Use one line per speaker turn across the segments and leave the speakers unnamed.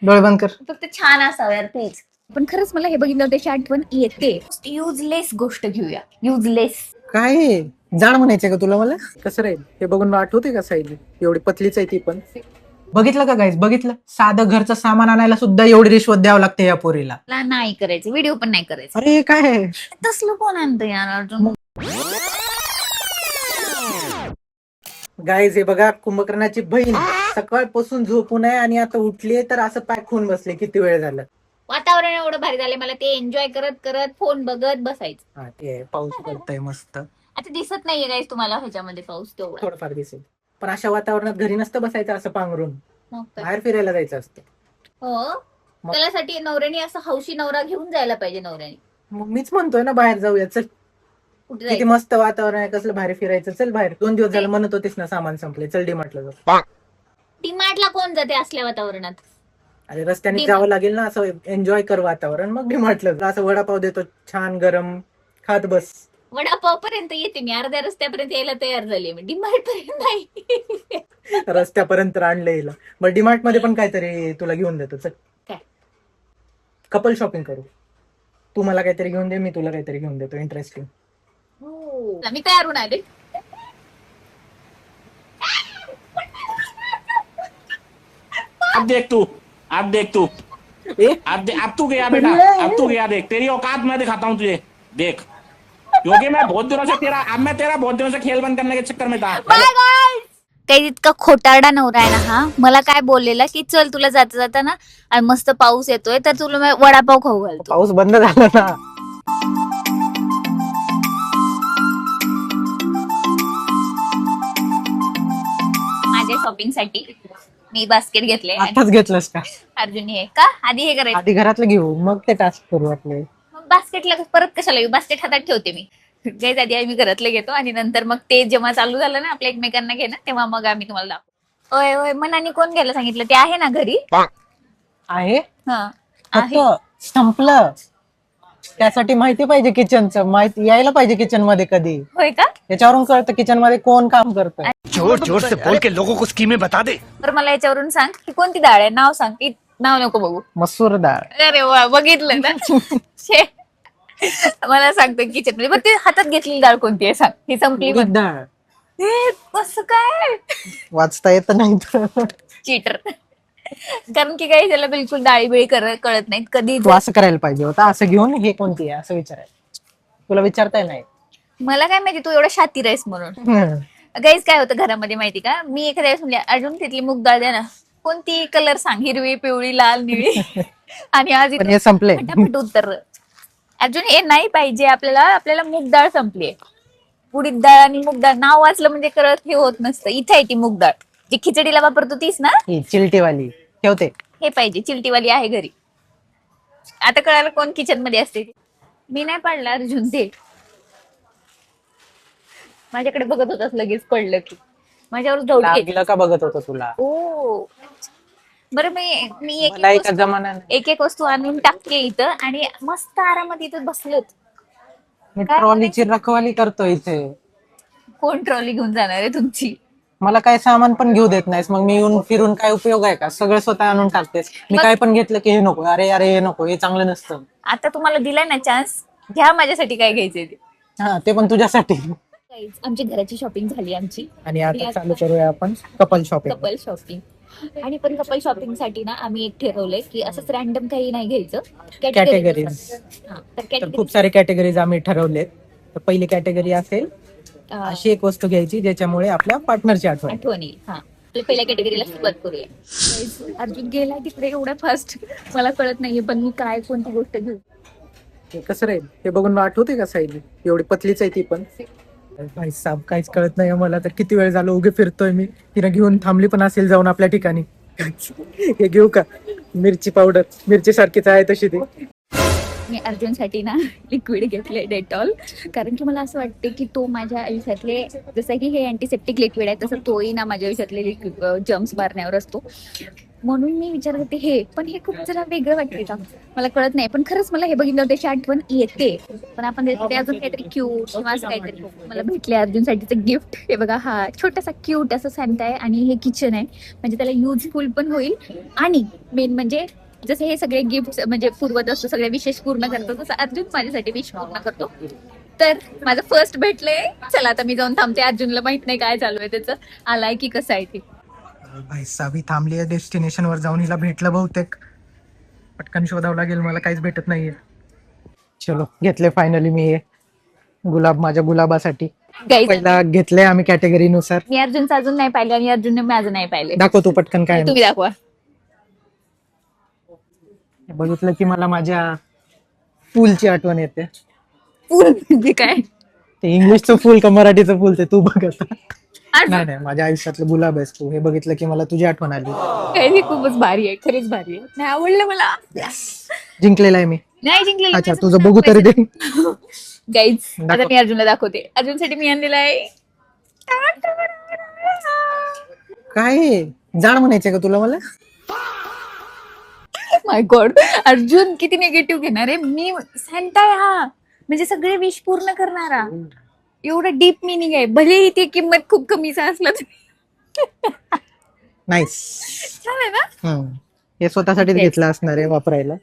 डोळे बंद कर.
फक्त छान असावं यार प्लीज. पण खरंच मला हे बघितलं त्याची आठवण येते. युजलेस गोष्ट घेऊया. युजलेस.
काय हे? जाण म्हणायचंय का तुला मला? कसं राहील हे बघून आठवते का सायली? एवढी पतलीच आहे ती पण. बघितलं का गाईस? बघितलं? साधं घरचं सामान आणायला सुद्धा एवढी रिश्वत द्यावं लागते या पोरीला.
मला नाही करायचं, व्हिडिओ पण नाही करायचं.
अरे काय आहे?
तसलं कोण आणतं यार अर्जुन?
गाईज हे बघा, कुंभकर्णाची बहीण सकाळपासून झोपून आहे आणि आता उठलीये तर असं पॅक होऊन बसले. किती वेळ झाला?
वातावरण एवढं भारी झालंय, मला ते एन्जॉय करत करत फोन बघत बसायचं.
हा ते पाऊस पडतोय मस्त.
आता दिसत नाहीये गाईस तुम्हाला ह्याच्यामध्ये पाऊस तेवढा.
थोडंफार दिसेल, पण अशा वातावरणात घरी नसतं बसायचं असं पांघरून.
मग काय?
बाहेर फिरायला जायचं असतं.
हो, त्यासाठी नवऱ्याने असं हौशी नवरा घेऊन जायला पाहिजे. नवऱ्याने
मग मीच म्हणतोय ना बाहेर जाऊया, चल.
कुठे
किती
जायचं?
मस्त वातावरण आहे, कसलं बाहेर फिरायचं. चल बाहेर. 2 दिवस झालं म्हणत होतीस ना सामान संपले, चल डीमार्टला जाऊ.
डीमार्टला कोण जाते असल्या वातावरणात?
अरे रस्त्याने जावं लागेल ना, असं एन्जॉय कर वातावरण, मग डीमार्टला जा. असं वडापाव देतो छान गरम, खात बस.
वडापाव पर्यंत येते मी, अर्ध्या रस्त्यापर्यंत यायला तयार झाली मी, डीमार्ट पर्यंत नाही.
रस्त्यापर्यंत आणलं हिला. मग डीमार्ट मध्ये पण काहीतरी तुला घेऊन देतो, चल.
काय?
कपल शॉपिंग करू. तू मला काहीतरी घेऊन दे, मी तुला काहीतरी घेऊन देतो इंटरेस्टिंग.
मी तयार होऊन आले.
अब देख तू, अब देख तू,
ए?
अब तू गया बेटा, अब तू गया। देख तेरी औकात मैं दिखाता हूँ तुझे, देख। क्योंकि मैं बहुत दिनों से बहुत दिनों से खेल बंद करने के चक्कर में था।
काही इतका खोटारडा नवरा आहे ना हा. मला काय बोललेला की चल तुला जाता जाता ना आणि मस्त पाऊस येतोय तर तुला मी वडापाव खाऊ घालतो.
पाऊस बंद झाला ना.
माझ्या शॉपिंग साठी मी बास्केट घेतले.
आताच घेतलंस का?
अर्जुन हे का आधी हे करायचं,
आधी घरातलं घेऊ, मग ते टास्क करू आपले.
मग बास्केटला परत कशाला घेऊ? बास्केट हातात ठेवते मी. काही आधी आम्ही घरातलं घेतो आणि नंतर मग ते जेव्हा चालू झालं ना आपल्या एकमेकांना घेणं, तेव्हा मग आम्ही तुम्हाला दाखवतो. ओय ओय, मनाने कोण घ्यायला सांगितलं? ते आहे ना घरी.
आहे
हा
फक्त
आहे.
संपलं. त्यासाठी माहिती पाहिजे किचनचं, माहिती यायला पाहिजे किचन मध्ये कधी.
होय का?
याच्यावरून कळतं किचन मध्ये कोण काम करतं.
जोर जोर से बोल के लोगों को स्कीमें बता दे।
तर मला याच्यावरून सांग की कोणती डाळ आहे, नाव सांग. नाव नको बघू.
मसूर डाळ.
अरे वा, बघितलं ना. शे. मला सांगतो किचन मध्ये. बरं ते हातात घेतलेली डाळ कोणती आहे सांग. ही संपली
उडीद
पण.
डाळ.
हे कसं काय?
वाचता येत नाही तर
चीटर. कारण की काही त्याला बिलकुल डाळी बिळी कळत नाहीत कधी.
तू असं करायला पाहिजे होता, असं घेऊन हे कोणती आहे असं विचारायचं. तुला विचारताय नाही.
मला काय माहिती तू एवढा शातीर आहेस म्हणून. गाईज काय होतं घरामध्ये माहिती का, मी एखाद्या वेळेस म्हणले अर्जुन तिथली मूग डाळ द्या ना. कोणती कलर सांग, हिरवी पिवळी लाल निळी. आणि आज
पण हे संपले.
फटाफट उत्तर. अर्जुन हे नाही पाहिजे आपल्याला, आपल्याला मूग डाळ संपलीये. उडीद डाळ आणि मूग डाळ नाव वाचलं म्हणजे कळत हे होत नसतं. इथे आहे ती मूग डाळ जी खिचडीला वापरतो तीच ना.
ही चिलटीवाली ठेवते.
हे पाहिजे, चिलटीवाली आहे घरी. आता कळालं कोण किचन मध्ये असते. मी नाही पाडला अर्जुन, ते माझ्याकडे बघत होतास लगेच पडलं की माझ्यावर डाऊट घेतला.
लागलं का बघत होतो तुला.
ओ बरं, मी
मला एका जमाना
एक एक वस्तू आणून टाकते इथं आणि मस्त आरामात इथं बसलोत.
मी ट्रॉलीची रखवाली करतो इथे.
कोण ट्रॉली घेऊन जाणार आहे तुमची?
मला काय सामान पण घेऊ देत नाहीस, मग मी येऊन फिरून काय उपयोग आहे का? सगळं स्वतः आणून टाकतेस. मी काय पण घेतलं की हे नको, अरे अरे हे नको, हे चांगलं नसतं.
आता तुम्हाला दिलाय ना चान्स, घ्या माझ्यासाठी काय घ्यायचंय ते.
हा ते पण तुझ्यासाठी.
आमची घराची शॉपिंग झाली आमची.
आणि आता चालू करूया आपण कपल शॉपिंग.
Couple shopping. आणि पण कपल शॉपिंग साठी ना आम्ही एक ठरवलंय की असंच रॅन्डम काही नाही घ्यायचं.
कॅटेगरीज.
तर
तर खूप सारे कॅटेगरीज आम्ही ठरवलेत. तर पहिली कॅटेगरी असेल अशी एक वस्तू घ्यायची ज्याच्यामुळे आपल्या पार्टनरची आठवण.
आठवण येईल. हा, पहिल्या कॅटेगरीला सुरुवात करूया. अर्जुन गेला तिकडे एवढा फास्ट, मला कळत नाहीये पण मी काय कोणती गोष्ट घेऊ.
हे कसं राहील हे बघून आठवते का सायली? एवढी पतलीच आहे ती पण. भाई साहेब काहीच कळत नाही मला तर. किती वेळ झालं उगे फिरतोय मी. तिनं घेऊन थांबली पण असेल जाऊन आपल्या ठिकाणी. हे घेऊ का? मिरची पावडर, मिरची सारखीच आहे तशी ती.
मी अर्जुनसाठी ना लिक्विड घेतले डेटॉल. कारण की मला असं वाटते की तो माझ्या आयुष्यातले, जसं की हे अँटीसेप्टिक लिक्विड आहे तसं तोही ना माझ्या आयुष्यातले लिक्विड जर्म्स मारण्यावर असतो. म्हणून मी विचार करते हे, पण हे खूप जरा वेगळं वाटते का मला कळत नाही. पण खरंच मला हे बघितलं त्याची आठवण येते. पण आपण ते अजून काहीतरी क्यूट किंवा असं काहीतरी मला भेटले अर्जुनसाठीचं गिफ्ट. हे बघा, हा छोटासा क्यूट असं सॅन्टा आहे आणि हे किचन आहे, म्हणजे त्याला युजफुल पण होईल. आणि मेन म्हणजे जसे हे सगळे गिफ्ट म्हणजे पूर्वज असतो, सगळे विशेष पूर्ण करतो, तसं अर्जुन माझ्यासाठी विश पूर्ण करतो. तर माझं फर्स्ट भेटलंय. चला आता मी जाऊन थांबते. अर्जुनला माहित नाही काय चालू आहे त्याचं, आलाय की कसं आहे ते.
भाई सावी थांबली आहे डेस्टिनेशन वर जाऊन. हिला भेटलं बहुतेक. पटकन शोधावं लागेल, मला काहीच भेटत नाहीये. चलो घेतले फायनली मी हे गुलाब माझ्या गुलाबासाठी.
Guys,
पहिला घेतलंय आम्ही कॅटेगरी नुसार.
मी अर्जुनचं अजून नाही पाहिले आणि अर्जुनने माझं नाही पाहिले.
दाखव तू पटकन काय
तुम्ही दाखवा.
बघितलं की मला माझ्या फुलची आठवण येते.
फुल म्हणजे काय?
ते इंग्लिशचं फुल का मराठीचं फुल ते तू बघ आता.
अर्जुन
नाही नाही, माझ्या आयुष्यातलं गुलाब आहेस तू. हे बघितलं की मला तुझी आठवण आली.
काय ते खूपच भारी आहे, खरंच भारी आहे. नाही आवडलं मला.
जिंकलेला आहे मी.
नाही जिंकलेलं.
अच्छा तुझं बघू तरी दे.
गाईज आता
दाखव.
मी अर्जुनला दाखवते. अर्जुनसाठी मी आणलेला आहे.
काय आहे? जाण म्हणायचंय का तुला मला?
माय गॉड, अर्जुन किती निगेटिव्ह घेणार आहे. मी सॅन्टा आहे हा, म्हणजे सगळे विश पूर्ण करणारा. एवढं डीप मिनिंग आहे. भलेही ती किंमत खूप कमीचा असला तरी.
नाईस.
छान आहे ना?
हे स्वतःसाठीच घेतलं असणार आहे वापरायला.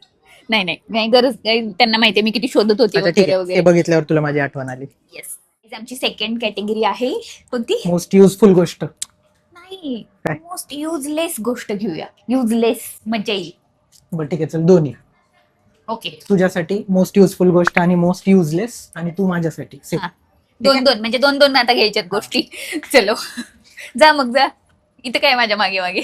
नाही नाही नाही, गरज नाही. त्यांना माहितीये मी किती शोधत होते
अच्छा ठीक
वगैरे
आहे,
वगैरे.
हे बघितल्यावर तुला माझी आठवण आली.
येस, आमची सेकंड कॅटेगरी आहे कोणती?
मोस्ट युजफुल गोष्ट.
नाही,
काय?
मोस्ट युजलेस गोष्ट घेऊया. युजलेस मजा येईल.
बरं ठीक आहे, चल दोन्ही.
ओके,
तुझ्यासाठी मोस्ट युजफुल गोष्ट आणि मोस्ट युजलेस, आणि तू माझ्यासाठी same.
हा. दोन दोन म्हणजे दोन दोन आता घ्यायच्यात गोष्टी. चलो जा मग जा. इथं काय माझ्या मागे मागे.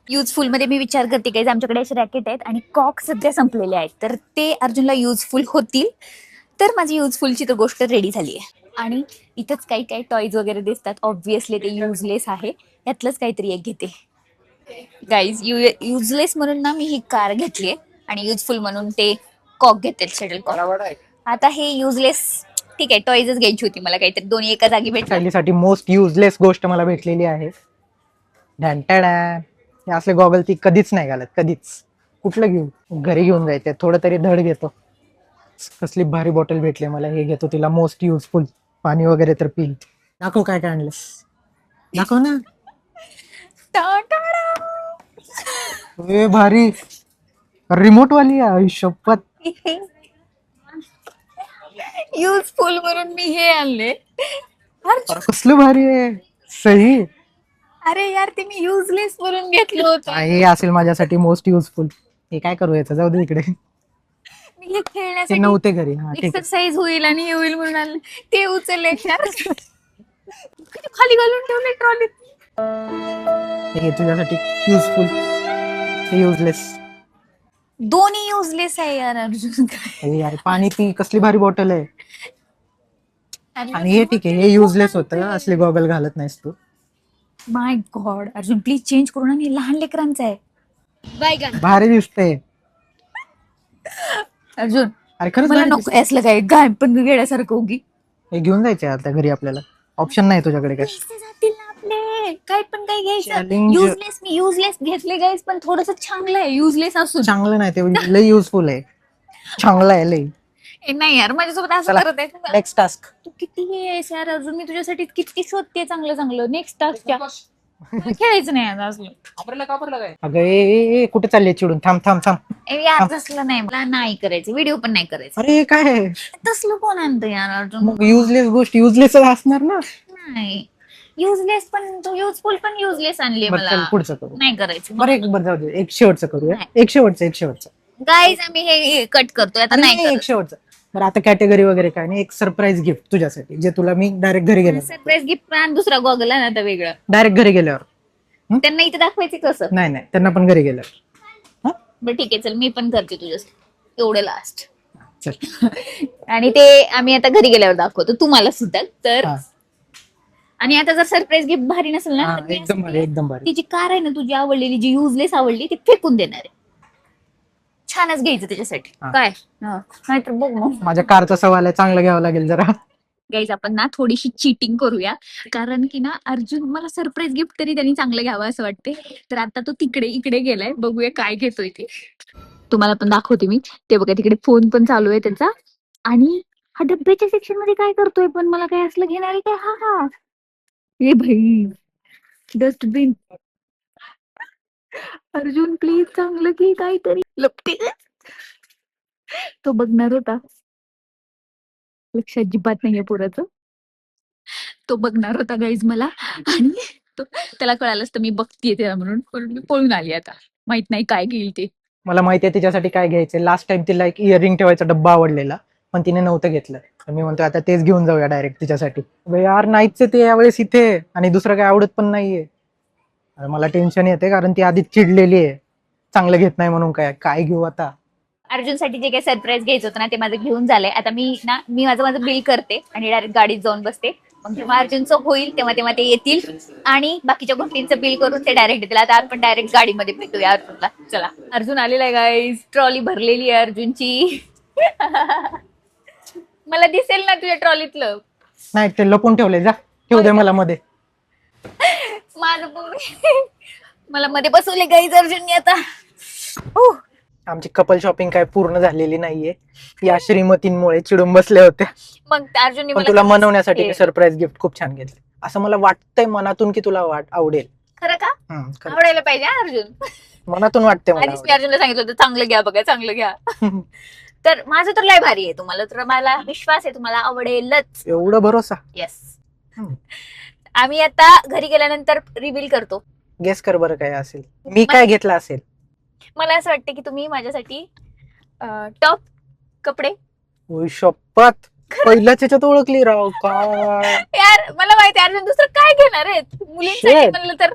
युजफुल मध्ये मी विचार करते काही आमच्याकडे असे रॅकेट आहेत आणि कॉक सध्या संपलेले आहेत, तर ते अर्जुनला युजफुल होतील. तर माझी युजफुलची तर गोष्ट रेडी झाली आहे. आणि इथंच काही काही टॉयज वगैरे दिसतात. ऑब्व्हियसली ते युजलेस आहे, यातलंच काहीतरी एक घेते. गाईज युजलेस म्हणून ना मी ही कार घेतलीये आणि युजफुल म्हणून ते कॉक घेते, शटल कॉक. आता हे युजलेस ठीक आहे, टॉयजच घ्यायची होती मला, काहीतरी दोन्ही एका जागी भेटले.
शैलीसाठी मोस्ट युजलेस गोष्ट मला भेटलेली आहे. ढॅन्टॅडा. हे असले गॉगल ती कधीच नाही घालत, कधीच. कुठलं घेऊ? घरी घेऊन जायचं, थोडं तरी धड घेतो. कसली भारी बॉटल भेटली मला, हे घेतो तिला मोस्ट युजफुल. पाणी वगैरे तर पिल. दाखव काय काय आणलंस, दाखव ना. ए भारी रिमोट वाली आहे, शपथ.
युजफुल म्हणून मी हे आणले.
कसलं भारी आहे, सही.
अरे यार, ते मी युजलेस म्हणून घेतलं होतं.
हे असेल माझ्यासाठी मोस्ट युजफुल. हे काय करू याचं, जाऊ दे इकडे.
मी हे
ते
खेळण्यासाठी
नव्हते घरी. हा ठीक आहे.
एक्सरसाइज होईल आणि हे होईल म्हणून आणलं. ते उचलले यार. किती खाली घालून ठेवले ट्रॉलीत.
हे घे तुझ्यासाठी युजफुल, हे युजलेस.
दोन्ही युजलेस आहे यार अर्जुन.
हे यार पाणी पी, कसली भारी बॉटल आहे. आणि हे ठीक आहे, हे युजलेस होतं, असले गॉगल घालत नाहीस तू.
माय गॉड अर्जुन, प्लीज चेंज करू ना. हे लहान लेकरांचं आहे. बाय का
भारी दिसतंय
अर्जुन,
अरे खरंच
मला
भारी
नको असलं काय गाय पण गेल्यासारखं उगी.
दिसतंय. हे घेऊन जायचे आता घरी, आपल्याला ऑप्शन नाही तुझ्याकडे काय.
पैसे जातील ना आपले. काय पण काय घ्यायचं.
Challenge.
युजलेस मी युजलेस घेतले गाईस, पण थोडस चांगलं आहे युजलेस असून.
चांगलं नाही ते, लय युजफुल आहे. चांगलं आहे लय.
ए, नाही यार माझ्यासोबत असं
चला,
करत आहे तू.
Next task.
तू किती हे आहेस यार अर्जुन, मी तुझ्यासाठी किती शोधते चांगलं चांगलं. नेक्स्ट टास्कच्या खेळायचं नाही आता असलं.
अगं ए, कुठे चालले चिडून? थांब थांब थांब.
ए, यार तसलं नाही, मला नाही करायचं. व्हिडिओ पण नाही करायचं.
अरे काय आहे?
तसलं कोण आणतं यार अर्जुन.
मग युजलेस गोष्ट युजलेस असणार ना.
नाही युजलेस पण तू युजफुल पण युजलेस आणली
बरं चल
मला.
पुढचं करू.
नाही करायचं.
बरं एक बरं जाऊ दे, एक शेवटचं करूया.
नाही.
एक शेवटचं.
गाईज आम्ही हे कट करतोय आता. नाही
एक शेवटचं. बरं आता कॅटेगरी वगैरे काय नाही, एक सरप्राईज गिफ्ट तुझ्यासाठी, जे तुला मी डायरेक्ट घरी गेलो.
सरप्राईज गिफ्ट आणि दुसरा गॉगल आहे ना आता वेगळं.
डायरेक्ट घरी गेल्यावर.
त्यांना इथे दाखवायचं कसं.
नाही त्यांना पण घरी गेल्यावर.
बरं ठीक आहे, चल मी पण करते तुझ्यासाठी एवढं लास्ट.
चल.
आणि ते आम्ही आता घरी गेल्यावर दाखवतो तुम्हाला सुद्धा. तर
हा.
आणि आता जर सरप्राईज गिफ्ट भारी नसेल ना,
हा,
तर मी
एकदम भारी, एकदम भारी.
ती जी कार आहे ना तुझी आवडलेली, जी युजलेस आवडली, ती फेकून देणार आहे. छानच घ्यायचं त्याच्यासाठी.
हा.
काय नाहीतर बघ मग.
माझ्या कारचा सवाल आहे, चांगलं घ्यावं लागेल जरा.
गाईज आपण ना थोडीशी चीटिंग करूया, कारण की ना अर्जुन मला सरप्राईज गिफ्ट तरी त्यांनी चांगलं घ्यावं असं वाटते. तर आता तो इकडे गेलाय, बघूया काय घेतोय ते. तुम्हाला पण दाखवते मी. ते बघा तिकडे फोन पण चालू आहे त्याचा. आणि हा डब्याच्या सेक्शन मध्ये काय करतोय, पण मला काय असलं घेणार आहे काय? हा हा ए भाई, डस्टबिन. अर्जुन प्लीज चांगलं घे काहीतरी. लपते तो बघणार होता, लक्ष अजिबात नाहीये पोराचं. तो बघणार होता गाईज मला, आणि त्याला कळालं असतं मी बघतीये त्याला म्हणून मी पळून आली. आता माहित नाही काय घेईल ते.
मला माहिती आहे तिच्यासाठी काय घ्यायचंय. लास्ट टाइम तिला एक इयरिंग ठेवायचा डब्बा आवडलेला, पण तिने नव्हतं घेतलं. तर मी म्हणतो आता तेच घेऊन जाऊया डायरेक्ट तिच्यासाठी. यार नाहीच ते यावेळेस इथे, आणि दुसरं काय आवडत पण नाहीये. अरे मला टेन्शन येते, कारण ती आधीच चिडलेली आहे चांगलं घेत नाही म्हणून. काय घेऊ आता.
अर्जुनसाठी जे काही सरप्राईज घ्यायचं होतं ना ते माझं घेऊन झालंय. आता मी माझं बिल करते आणि डायरेक्ट गाडीत जाऊन बसते. मग जेव्हा अर्जुनचं होईल तेव्हा ते येतील आणि बाकीच्या गोष्टींचं बिल करून ते डायरेक्ट येतील. आता आपण डायरेक्ट गाडीमध्ये भेटूया अर्जुनला. चला, अर्जुन आलेला आहे गाईज. ट्रॉली भरलेली आहे अर्जुनची. मला दिसेल ना तुझ्या ट्रॉलीतलं?
नाही, ते लपून ठेवले. जा ठेवू दे मला मध्ये.
माझं मला मध्ये बसवले गाईज अर्जुनने आता.
आमची कपल शॉपिंग काय पूर्ण झालेली नाहीये. या श्रीमतींमुळे चिडून बसल्या होत्या.
मग अर्जुनने
पण तुला मनवण्यासाठी सरप्राईज गिफ्ट खूप छान घेतले, असं मला वाटतंय मनातून की तुला आवडेल.
खरं का?
खरं.
आवडायला पाहिजे हा अर्जुन.
मनातून वाटतंय मला
आधीच मी अर्जुनला सांगितलं होतं चांगलं घ्या बघा, चांगलं घ्या. तर माझं तर लय भारी आहे. तुम्हाला तर मला विश्वास आहे तुम्हाला आवडेलच.
एवढा भरोसा.
येस.
हम्म.
आम्ही आता घरी गेल्यानंतर रिव्हील करतो.
गेस कर बरं काय असेल. मी काय घेतलं असेल.
मला असं वाटतं की तुम्ही माझ्यासाठी टॉप, कपडे.
ओय शपथ, पहिल्याच ह्याच्यात ओळखली राव. काय
यार मला माहिती आहे अर्जुन दुसरं काय घेणार आहेत मुलींसाठी
Shit.
म्हणलं तर.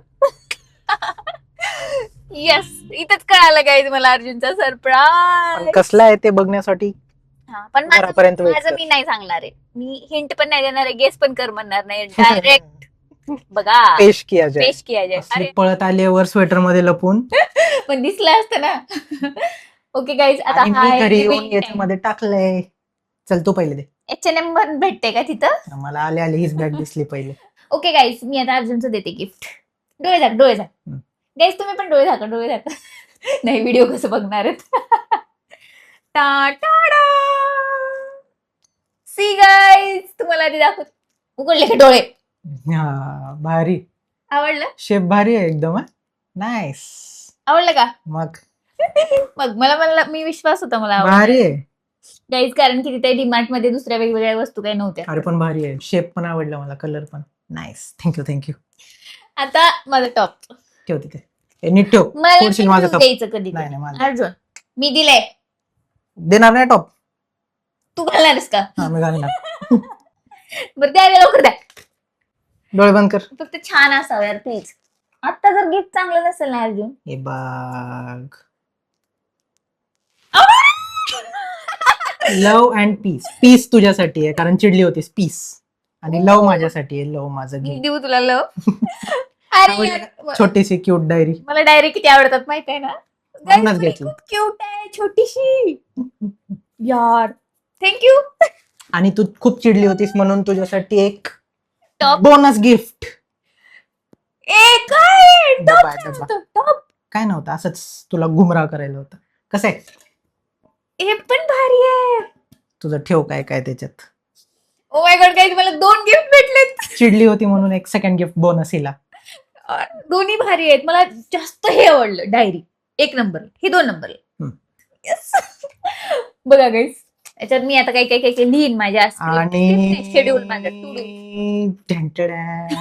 येस, इथंच कळालं काय मला अर्जुनचा
पण
सरप्राईज.
कसला आहे ते बघण्यासाठी
पण
घरापर्यंत wait
माझं
कर.
मी नाही सांगणार आहे. मी हिंट पण नाही देणार आहे, गेस पण कर म्हणणार नाही. डायरेक्ट बघा,
पेश किया जाय.
पेश किया जाय.
असली
अरे
पळत आल्यावर स्वेटर मध्ये लपून.
पण दिसलं असतं ना. ओके गाईज, आता
आणि मी घरी येऊन याच्यामध्ये टाकलंय. चल तू पहिले दे.
H&M पण भेटते का तिथं?
मला आले हीच बॅग दिसली पहिले.
ओके गाईज, मी आता अर्जुनचं देते गिफ्ट. डोळे झाक. गाईज तुम्ही पण डोळे झाका. नाही, व्हिडिओ कसं बघणार आहेत. सी गाईज, तुम्हाला आधी दाखवत. उघडले का डोळे?
हा भारी.
आवडलं?
शेप भारी आहे एकदम. नाईस.
आवडलं का?
मग
मग मला मी विश्वास होता मला आवडलं.
भारी आहे.
गाईज, कारण की तिथे डीमार्ट मध्ये दुसऱ्या वेगवेगळ्या वस्तू काही नव्हत्या.
अरे पण भारी आहे. शेप पण आवडला मला, कलर पण. नाईस. थँक्यू.
आता माझं टॉप
ठेव तिथे. हे नीट ठेव.
मला
सोडशील माझं top.
द्यायचं कधी
नाही नाही माझं.
अर्जुन, मी दिलंय.
देणार नाही टॉप.
तू घालणारस का?
हा मी घालणार.
बरं द्यायला लवकर द्या.
डोळे बंद कर.
फक्त छान असावं यार प्लीज. आता जर गिफ्ट चांगलं नसेल ना अर्जुन.
हे बघ. लव अँड पीस. पीस तुझ्यासाठी आहे कारण चिडली होतीस. पीस. आणि लव माझ्यासाठी आहे. लव माझं
मी
घे.
देऊ तुला लव. अरे यार,
छोटीशी क्यूट डायरी.
मला डायरी किती आवडतात माहित आहे ना.
म्हणूनच घेतली.
खूप क्यूट आहे, छोटीशी. यार थँक्यू.
आणि तू खूप चिडली होतीस म्हणून तुझ्यासाठी एक
टॉप.
Bonus gift.
ए काय
डब्बा आहे,
टॉप?
डब्बा.
टॉप
काय नव्हतं, असंच तुला गुमराह करायला होतं. कसं आहे
हे पण भारी आहे.
तुझं? ठेव काय काय त्याच्यात.
ओ माय गॉड गाईज, मला 2 गिफ्ट भेटलेत.
चिडली होती म्हणून एक सेकंड गिफ्ट बोनस हिला.
दोन्ही भारी आहेत. मला जास्त हे आवडलं. डायरी 1 नंबर, ही 2 नंबर. Yes. बघा गाईज, याच्यात मी आता काही लिहीन माझ्या
आणि
शेड्यूल माझं to do.
ढंटड्या.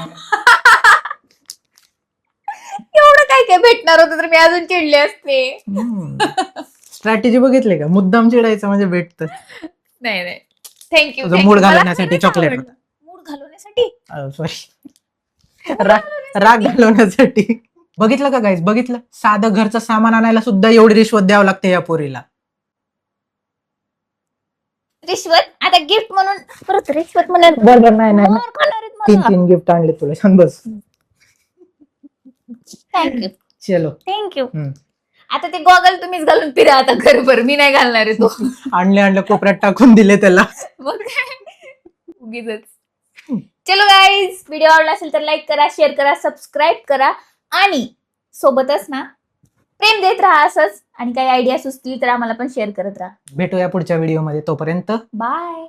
एवढं काय भेटणार होतं तर मी अजून चिडले असते.
स्ट्रॅटेजी बघितली का? मुद्दाम चिडायचं म्हणजे भेटतं.
नाही थँक्यू.
तुझं मूड घालवण्यासाठी चॉकलेट होतं.
मूड घालवण्यासाठी.
सॉरी, राग घालवण्यासाठी. बघितलं का गाईज? बघितलं? साधं घरचं सामान आणायला सुद्धा एवढी रिश्वत द्यावं लागते या पोरीला.
रिश्वत? आता गिफ्ट म्हणून परत रिश्वत म्हणाल?
बरोबर. नाही
मार खाणार आहेत मला.
3 गिफ्ट आणले तुला. छान बस.
थँक्यू.
चलो.
थँक्यू. आता ते गॉगल तुम्हीच घालून फिरा आता घरभर. मी नाही घालणार आहे तो.
आणले कोपऱ्यात टाकून दिले त्याला.
मग उगीच. चलो गाईज, व्हिडिओ आवडला असेल तर लाईक करा, शेअर करा, सबस्क्राईब करा आणि सोबतच ना प्रेम देत राहा असंच. आणि काही आयडिया सुचतील तर आम्हाला पण शेअर करत राहा.
भेटूया पुढच्या व्हिडिओमध्ये, तोपर्यंत
बाय.